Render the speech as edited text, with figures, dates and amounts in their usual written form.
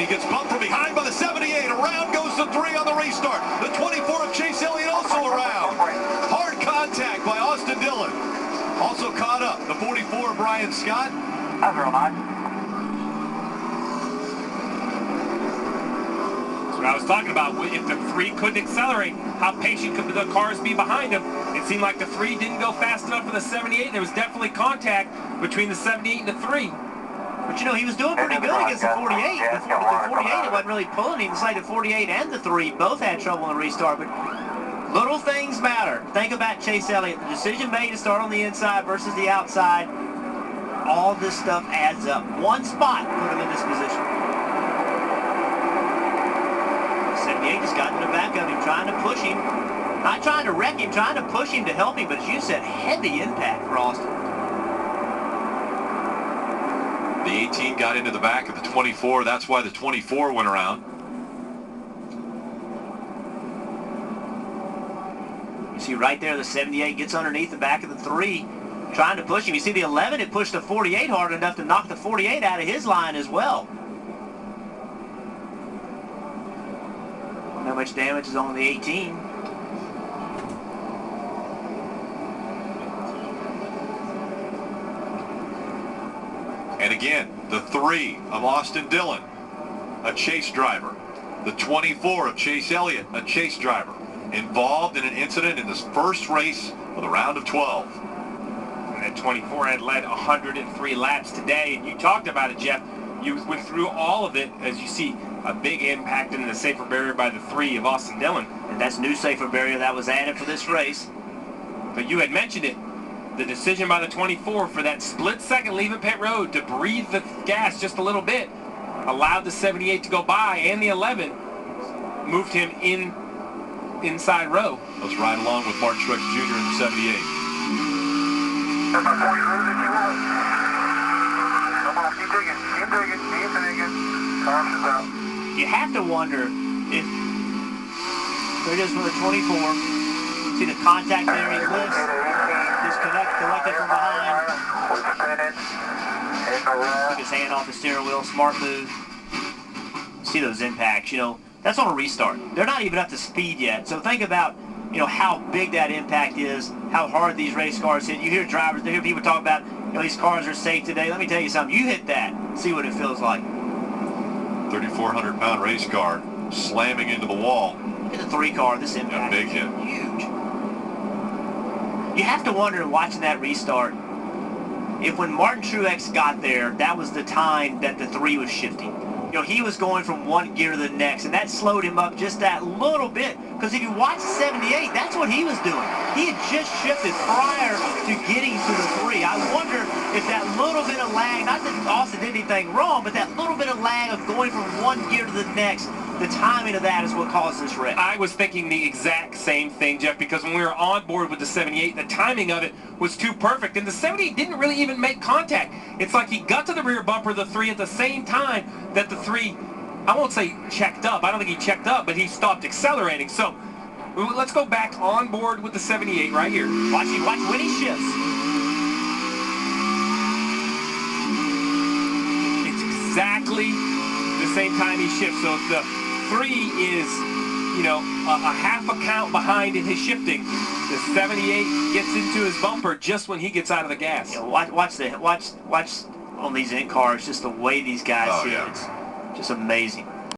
he gets bumped from behind by the 78. Around goes the 3 on the restart. The 24 of Chase Elliott also around. Hard contact by Austin Dillon. Also caught up, the 44 of Brian Scott. That's real nice. That's what I was talking about. If the 3 couldn't accelerate, how patient could the cars be behind him? It seemed like the 3 didn't go fast enough for the 78. There was definitely contact between the 78 and the 3. But you know, he was doing pretty good against the 48. The 48, it wasn't really pulling him. It's like the 48 and the 3 both had trouble in the restart. But little things matter. Think about Chase Elliott. The decision made to start on the inside versus the outside. All this stuff adds up. One spot put him in this position. 78 just got in the back of him, trying to push him. Not trying to wreck him, trying to push him to help him. But as you said, heavy impact for Austin. The 18 got into the back of the 24. That's why the 24 went around. You see right there, the 78 gets underneath the back of the 3, trying to push him. You see the 11, it pushed the 48 hard enough to knock the 48 out of his line as well. How much damage is on the 18? And again, the 3 of Austin Dillon, a chase driver. The 24 of Chase Elliott, a chase driver, involved in an incident in this first race of the round of 12. And that 24 had led 103 laps today, and you talked about it, Jeff. You went through all of it as you see a big impact in the safer barrier by the 3 of Austin Dillon. And that's new safer barrier that was added for this race. But you had mentioned it. The decision by the 24 for that split second leaving pit road to breathe the gas just a little bit allowed the 78 to go by, and the 11 moved him inside row. Let's ride along with Mark Truex Jr. in the 78. That's my 40 road if you want. Come on, keep digging, keep digging, keep digging. Caution's out. You have to wonder if there it is for the 24. See the contact there, he lifts. Collected from behind. Took his hand off the steering wheel. Smart move. See those impacts. You know, that's on a restart. They're not even up to speed yet. So think about, you know, how big that impact is, how hard these race cars hit. You hear drivers, you hear people talk about, you know, these cars are safe today. Let me tell you something. You hit that, see what it feels like. 3,400-pound race car slamming into the wall. Look at the 3 car. This impact a big hit. Huge. You have to wonder, watching that restart, if when Martin Truex got there, that was the time that the 3 was shifting. You know, he was going from one gear to the next, and that slowed him up just that little bit. Because if you watch the 78, that's what he was doing. He had just shifted prior to getting to the 3. I wonder if that little bit of lag, not that Austin did anything wrong, but that little bit of lag of going from one gear to the next, the timing of that is what caused this wreck. I was thinking the exact same thing, Jeff, because when we were on board with the 78, the timing of it was too perfect, and the 78 didn't really even make contact. It's like he got to the rear bumper of the 3 at the same time that the 3, I won't say checked up. I don't think he checked up, but he stopped accelerating. So let's go back on board with the 78 right here. Watch when he shifts. It's exactly the same time he shifts. So if the 3 is, you know, a half a count behind in his shifting, the 78 gets into his bumper just when he gets out of the gas. You know, watch on these in cars, just the way these guys hit. It's just amazing.